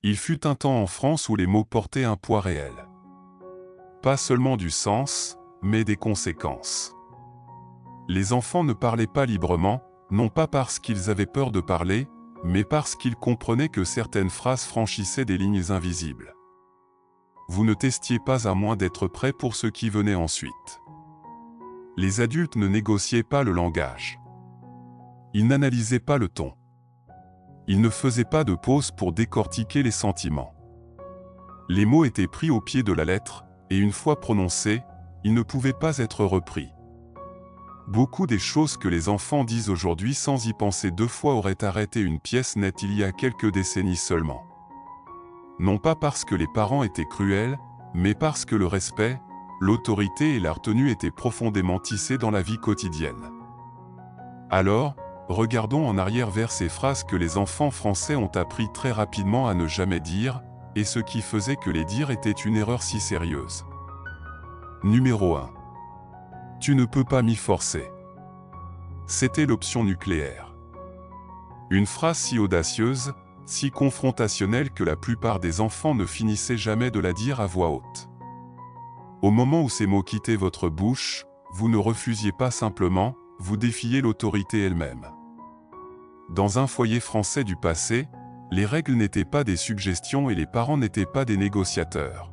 Il fut un temps en France où les mots portaient un poids réel. Pas seulement du sens, mais des conséquences. Les enfants ne parlaient pas librement, non pas parce qu'ils avaient peur de parler, mais parce qu'ils comprenaient que certaines phrases franchissaient des lignes invisibles. Vous ne testiez pas à moins d'être prêt pour ce qui venait ensuite. Les adultes ne négociaient pas le langage. Ils n'analysaient pas le ton. Ils ne faisaient pas de pause pour décortiquer les sentiments. Les mots étaient pris au pied de la lettre, et une fois prononcés, ils ne pouvaient pas être repris. Beaucoup des choses que les enfants disent aujourd'hui sans y penser deux fois auraient arrêté une pièce nette il y a quelques décennies seulement. Non pas parce que les parents étaient cruels, mais parce que le respect, l'autorité et la retenue étaient profondément tissés dans la vie quotidienne. Alors, regardons en arrière vers ces phrases que les enfants français ont appris très rapidement à ne jamais dire, et ce qui faisait que les dire était une erreur si sérieuse. Numéro 1. Tu ne peux pas m'y forcer. C'était l'option nucléaire. Une phrase si audacieuse, si confrontationnelle que la plupart des enfants ne finissaient jamais de la dire à voix haute. Au moment où ces mots quittaient votre bouche, vous ne refusiez pas simplement, vous défiez l'autorité elle-même. Dans un foyer français du passé, les règles n'étaient pas des suggestions et les parents n'étaient pas des négociateurs.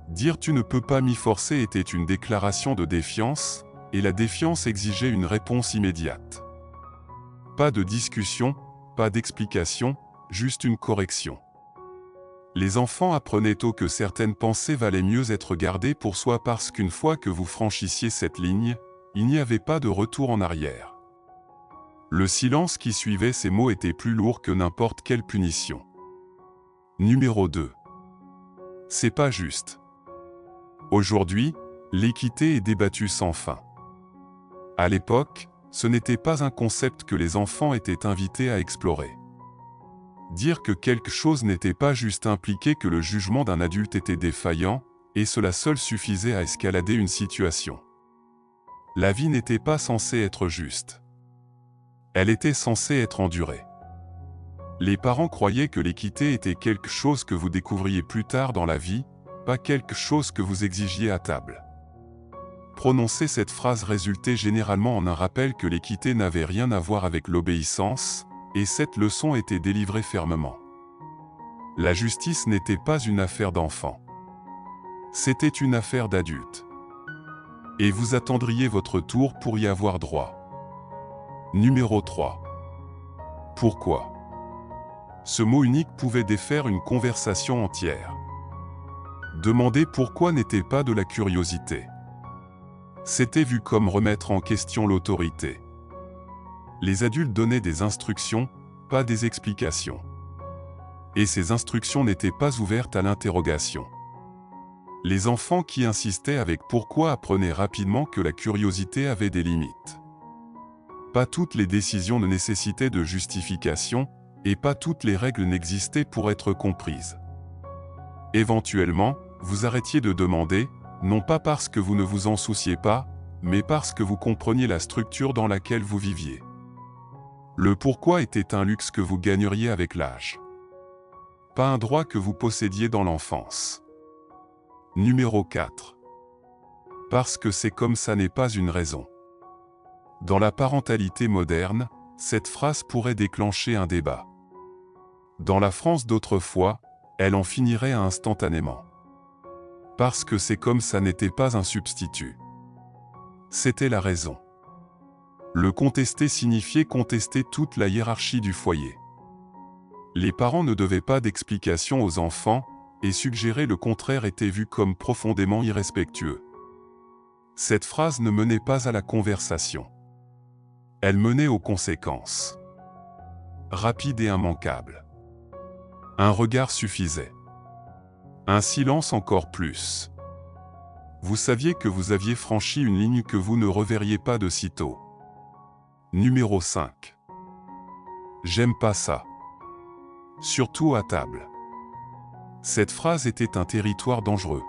Dire « tu ne peux pas m'y forcer » était une déclaration de défiance, et la défiance exigeait une réponse immédiate. Pas de discussion, pas d'explication, juste une correction. Les enfants apprenaient tôt que certaines pensées valaient mieux être gardées pour soi parce qu'une fois que vous franchissiez cette ligne, il n'y avait pas de retour en arrière. Le silence qui suivait ces mots était plus lourd que n'importe quelle punition. Numéro 2. C'est pas juste. Aujourd'hui, l'équité est débattue sans fin. À l'époque, ce n'était pas un concept que les enfants étaient invités à explorer. Dire que quelque chose n'était pas juste impliquait que le jugement d'un adulte était défaillant, et cela seul suffisait à escalader une situation. La vie n'était pas censée être juste. Elle était censée être endurée. Les parents croyaient que l'équité était quelque chose que vous découvriez plus tard dans la vie, pas quelque chose que vous exigiez à table. Prononcer cette phrase résultait généralement en un rappel que l'équité n'avait rien à voir avec l'obéissance, et cette leçon était délivrée fermement. La justice n'était pas une affaire d'enfant. C'était une affaire d'adulte. Et vous attendriez votre tour pour y avoir droit. Numéro 3. Pourquoi ? Ce mot unique pouvait défaire une conversation entière. Demander pourquoi n'était pas de la curiosité. C'était vu comme remettre en question l'autorité. Les adultes donnaient des instructions, pas des explications. Et ces instructions n'étaient pas ouvertes à l'interrogation. Les enfants qui insistaient avec pourquoi apprenaient rapidement que la curiosité avait des limites. Pas toutes les décisions ne nécessitaient de justification, et pas toutes les règles n'existaient pour être comprises. Éventuellement, vous arrêtiez de demander, non pas parce que vous ne vous en souciez pas, mais parce que vous compreniez la structure dans laquelle vous viviez. Le pourquoi était un luxe que vous gagneriez avec l'âge. Pas un droit que vous possédiez dans l'enfance. Numéro 4. Parce que c'est comme ça n'est pas une raison. Dans la parentalité moderne, cette phrase pourrait déclencher un débat. Dans la France d'autrefois, elle en finirait instantanément. Parce que c'est comme ça n'était pas un substitut. C'était la raison. Le contester signifiait contester toute la hiérarchie du foyer. Les parents ne devaient pas d'explications aux enfants, et suggérer le contraire était vu comme profondément irrespectueux. Cette phrase ne menait pas à la conversation. Elle menait aux conséquences. Rapide et immanquable. Un regard suffisait. Un silence encore plus. Vous saviez que vous aviez franchi une ligne que vous ne reverriez pas de sitôt. Numéro 5. J'aime pas ça. Surtout à table. Cette phrase était un territoire dangereux.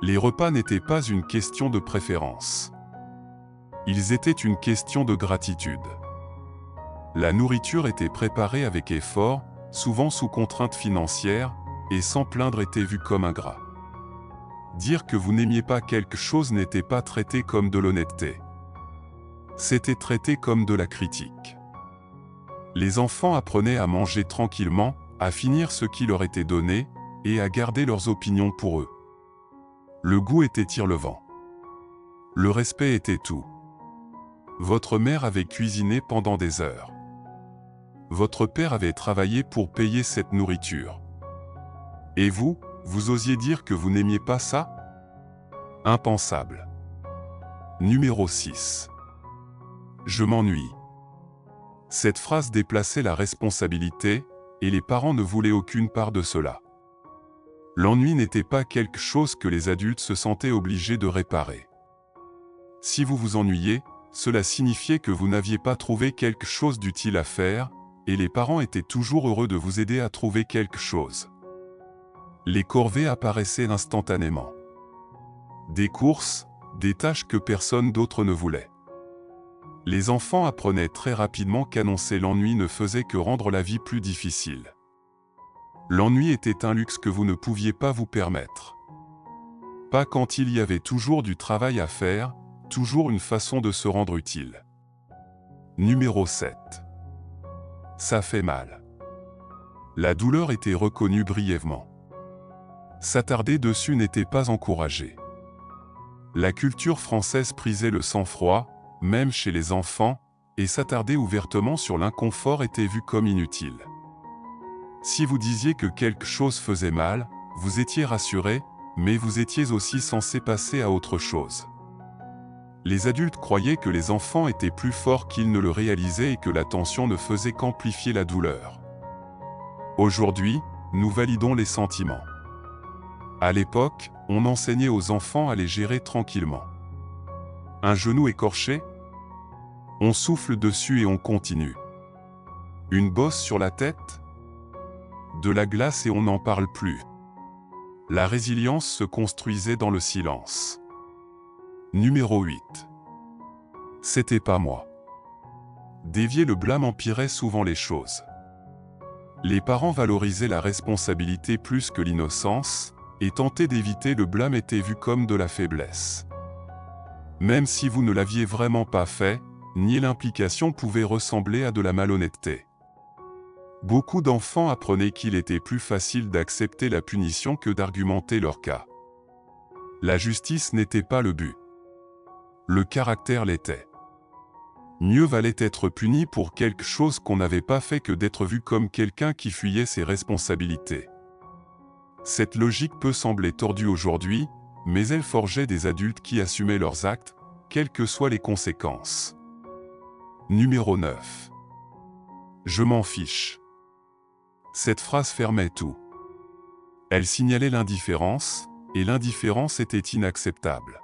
Les repas n'étaient pas une question de préférence. Ils étaient une question de gratitude. La nourriture était préparée avec effort, souvent sous contrainte financière, et sans plaindre était vu comme ingrat. Dire que vous n'aimiez pas quelque chose n'était pas traité comme de l'honnêteté. C'était traité comme de la critique. Les enfants apprenaient à manger tranquillement, à finir ce qui leur était donné, et à garder leurs opinions pour eux. Le goût était irrelevant. Le respect était tout. Votre mère avait cuisiné pendant des heures. Votre père avait travaillé pour payer cette nourriture. Et vous, vous osiez dire que vous n'aimiez pas ça? Impensable. Numéro 6. Je m'ennuie. Cette phrase déplaçait la responsabilité, et les parents ne voulaient aucune part de cela. L'ennui n'était pas quelque chose que les adultes se sentaient obligés de réparer. Si vous vous ennuyiez, cela signifiait que vous n'aviez pas trouvé quelque chose d'utile à faire, et les parents étaient toujours heureux de vous aider à trouver quelque chose. Les corvées apparaissaient instantanément. Des courses, des tâches que personne d'autre ne voulait. Les enfants apprenaient très rapidement qu'annoncer l'ennui ne faisait que rendre la vie plus difficile. L'ennui était un luxe que vous ne pouviez pas vous permettre. Pas quand il y avait toujours du travail à faire, toujours une façon de se rendre utile. Numéro 7. Ça fait mal. La douleur était reconnue brièvement. S'attarder dessus n'était pas encouragé. La culture française prisait le sang-froid, même chez les enfants, et s'attarder ouvertement sur l'inconfort était vu comme inutile. Si vous disiez que quelque chose faisait mal, vous étiez rassuré, mais vous étiez aussi censé passer à autre chose. Les adultes croyaient que les enfants étaient plus forts qu'ils ne le réalisaient et que l'attention ne faisait qu'amplifier la douleur. Aujourd'hui, nous validons les sentiments. À l'époque, on enseignait aux enfants à les gérer tranquillement. Un genou écorché? On souffle dessus et on continue. Une bosse sur la tête? De la glace et on n'en parle plus. La résilience se construisait dans le silence. Numéro 8. C'était pas moi. Dévier le blâme empirait souvent les choses. Les parents valorisaient la responsabilité plus que l'innocence, et tenter d'éviter le blâme était vu comme de la faiblesse. Même si vous ne l'aviez vraiment pas fait, nier l'implication pouvait ressembler à de la malhonnêteté. Beaucoup d'enfants apprenaient qu'il était plus facile d'accepter la punition que d'argumenter leur cas. La justice n'était pas le but. Le caractère l'était. Mieux valait être puni pour quelque chose qu'on n'avait pas fait que d'être vu comme quelqu'un qui fuyait ses responsabilités. Cette logique peut sembler tordue aujourd'hui, mais elle forgeait des adultes qui assumaient leurs actes, quelles que soient les conséquences. Numéro 9. Je m'en fiche. Cette phrase fermait tout. Elle signalait l'indifférence, et l'indifférence était inacceptable.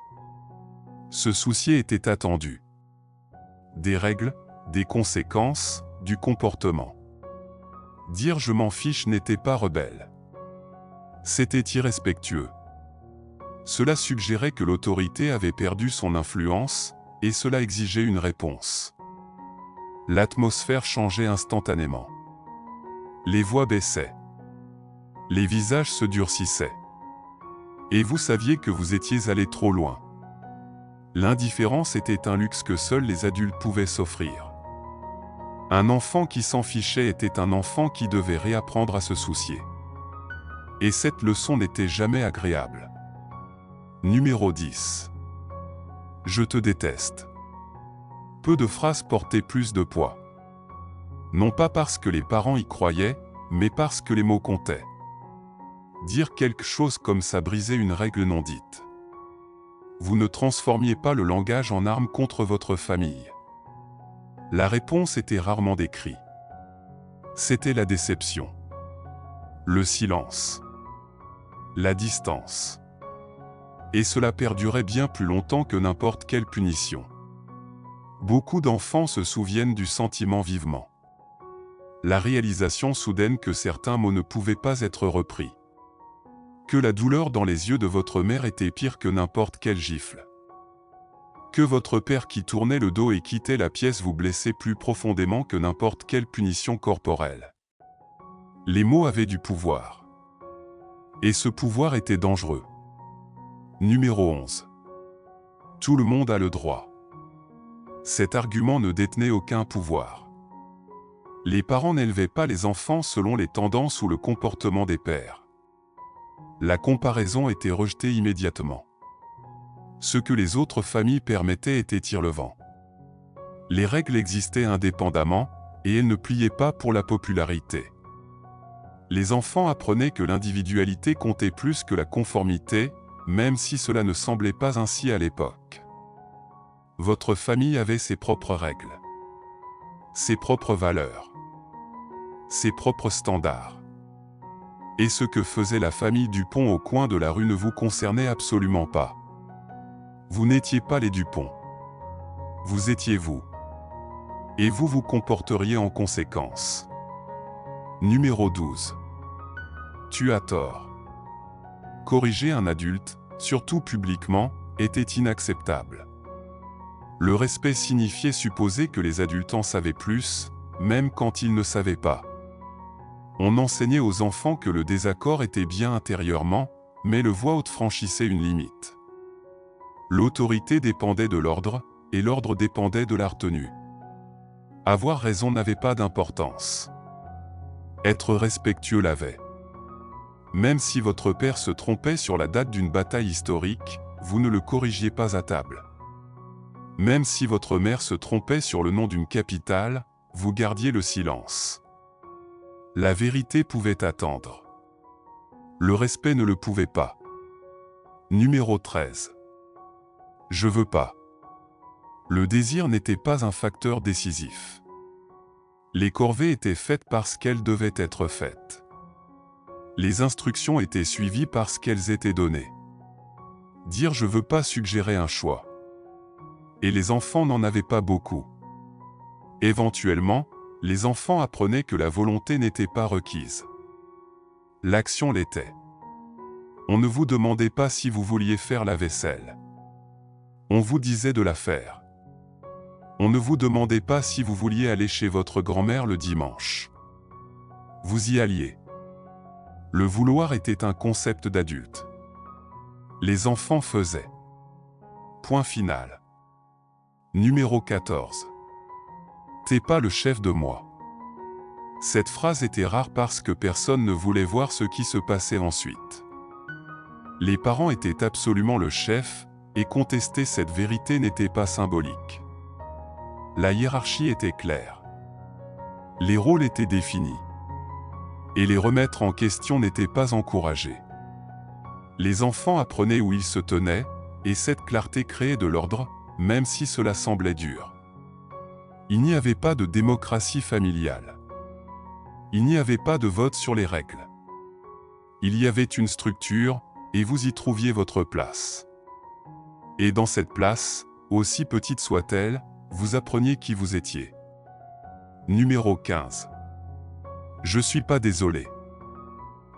Se soucier était attendu. Des règles, des conséquences, du comportement. Dire « je m'en fiche » n'était pas rebelle. C'était irrespectueux. Cela suggérait que l'autorité avait perdu son influence, et cela exigeait une réponse. L'atmosphère changeait instantanément. Les voix baissaient. Les visages se durcissaient. Et vous saviez que vous étiez allé trop loin. L'indifférence était un luxe que seuls les adultes pouvaient s'offrir. Un enfant qui s'en fichait était un enfant qui devait réapprendre à se soucier. Et cette leçon n'était jamais agréable. Numéro 10. Je te déteste. Peu de phrases portaient plus de poids. Non pas parce que les parents y croyaient, mais parce que les mots comptaient. Dire quelque chose comme ça brisait une règle non dite. Vous ne transformiez pas le langage en arme contre votre famille. La réponse était rarement des cris. C'était la déception. Le silence. La distance. Et cela perdurait bien plus longtemps que n'importe quelle punition. Beaucoup d'enfants se souviennent du sentiment vivement. La réalisation soudaine que certains mots ne pouvaient pas être repris. Que la douleur dans les yeux de votre mère était pire que n'importe quelle gifle. Que votre père qui tournait le dos et quittait la pièce vous blessait plus profondément que n'importe quelle punition corporelle. Les mots avaient du pouvoir. Et ce pouvoir était dangereux. Numéro 11. Tout le monde a le droit. Cet argument ne détenait aucun pouvoir. Les parents n'élevaient pas les enfants selon les tendances ou le comportement des pères. La comparaison était rejetée immédiatement. Ce que les autres familles permettaient était irrelevant. Les règles existaient indépendamment, et elles ne pliaient pas pour la popularité. Les enfants apprenaient que l'individualité comptait plus que la conformité, même si cela ne semblait pas ainsi à l'époque. Votre famille avait ses propres règles, ses propres valeurs, ses propres standards. Et ce que faisait la famille Dupont au coin de la rue ne vous concernait absolument pas. Vous n'étiez pas les Dupont. Vous étiez vous. Et vous vous comporteriez en conséquence. Numéro 12. Tu as tort. Corriger un adulte, surtout publiquement, était inacceptable. Le respect signifiait supposer que les adultes en savaient plus, même quand ils ne savaient pas. On enseignait aux enfants que le désaccord était bien intérieurement, mais le voix haute franchissait une limite. L'autorité dépendait de l'ordre, et l'ordre dépendait de la retenue. Avoir raison n'avait pas d'importance. Être respectueux l'avait. Même si votre père se trompait sur la date d'une bataille historique, vous ne le corrigiez pas à table. Même si votre mère se trompait sur le nom d'une capitale, vous gardiez le silence. La vérité pouvait attendre. Le respect ne le pouvait pas. Numéro 13. Je veux pas. Le désir n'était pas un facteur décisif. Les corvées étaient faites parce qu'elles devaient être faites. Les instructions étaient suivies parce qu'elles étaient données. Dire je veux pas suggérait un choix. Et les enfants n'en avaient pas beaucoup. Éventuellement, les enfants apprenaient que la volonté n'était pas requise. L'action l'était. On ne vous demandait pas si vous vouliez faire la vaisselle. On vous disait de la faire. On ne vous demandait pas si vous vouliez aller chez votre grand-mère le dimanche. Vous y alliez. Le vouloir était un concept d'adulte. Les enfants faisaient. Point final. Numéro 14. T'es pas le chef de moi. Cette phrase était rare parce que personne ne voulait voir ce qui se passait ensuite. Les parents étaient absolument le chef, et contester cette vérité n'était pas symbolique. La hiérarchie était claire. Les rôles étaient définis. Et les remettre en question n'était pas encouragé. Les enfants apprenaient où ils se tenaient, et cette clarté créait de l'ordre, même si cela semblait dur. Il n'y avait pas de démocratie familiale. Il n'y avait pas de vote sur les règles. Il y avait une structure, et vous y trouviez votre place. Et dans cette place, aussi petite soit-elle, vous appreniez qui vous étiez. Numéro 15. Je suis pas désolé.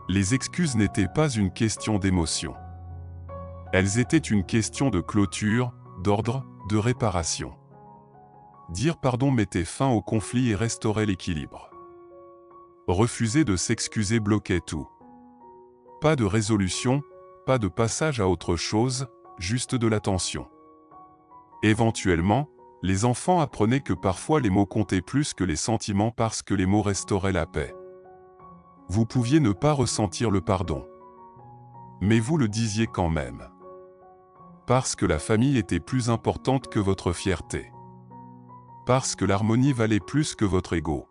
Les excuses n'étaient pas une question d'émotion. Elles étaient une question de clôture, d'ordre, de réparation. Dire pardon mettait fin au conflit et restaurait l'équilibre. Refuser de s'excuser bloquait tout. Pas de résolution, pas de passage à autre chose, juste de l'attention. Éventuellement, les enfants apprenaient que parfois les mots comptaient plus que les sentiments parce que les mots restauraient la paix. Vous pouviez ne pas ressentir le pardon. Mais vous le disiez quand même. Parce que la famille était plus importante que votre fierté. Parce que l'harmonie valait plus que votre ego.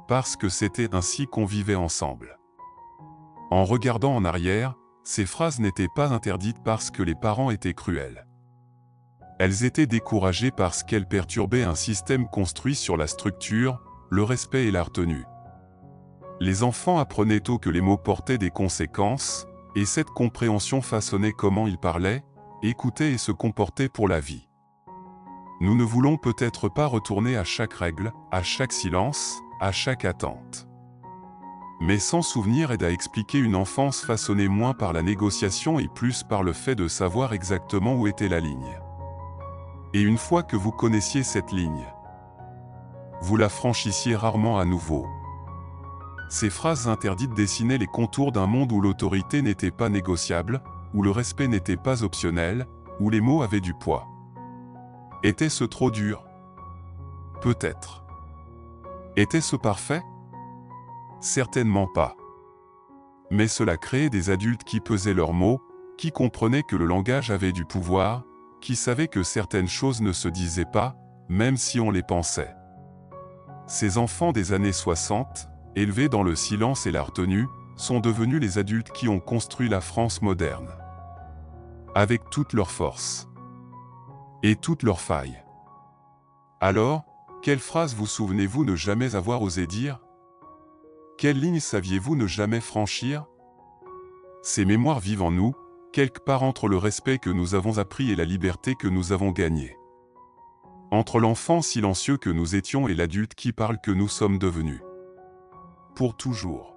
Parce que c'était ainsi qu'on vivait ensemble. En regardant en arrière, ces phrases n'étaient pas interdites parce que les parents étaient cruels. Elles étaient découragées parce qu'elles perturbaient un système construit sur la structure, le respect et la retenue. Les enfants apprenaient tôt que les mots portaient des conséquences, et cette compréhension façonnait comment ils parlaient, écoutaient et se comportaient pour la vie. Nous ne voulons peut-être pas retourner à chaque règle, à chaque silence, à chaque attente. Mais s'en souvenir aide à expliquer une enfance façonnée moins par la négociation et plus par le fait de savoir exactement où était la ligne. Et une fois que vous connaissiez cette ligne, vous la franchissiez rarement à nouveau. Ces phrases interdites dessinaient les contours d'un monde où l'autorité n'était pas négociable, où le respect n'était pas optionnel, où les mots avaient du poids. Était-ce trop dur? Peut-être. Était-ce parfait? Certainement pas. Mais cela créait des adultes qui pesaient leurs mots, qui comprenaient que le langage avait du pouvoir, qui savaient que certaines choses ne se disaient pas, même si on les pensait. Ces enfants des années 60, élevés dans le silence et la retenue, sont devenus les adultes qui ont construit la France moderne. Avec toutes leurs forces. Et toutes leurs failles. Alors, quelle phrase vous souvenez-vous ne jamais avoir osé dire? Quelle ligne saviez-vous ne jamais franchir? Ces mémoires vivent en nous, quelque part entre le respect que nous avons appris et la liberté que nous avons gagnée. Entre l'enfant silencieux que nous étions et l'adulte qui parle que nous sommes devenus. Pour toujours.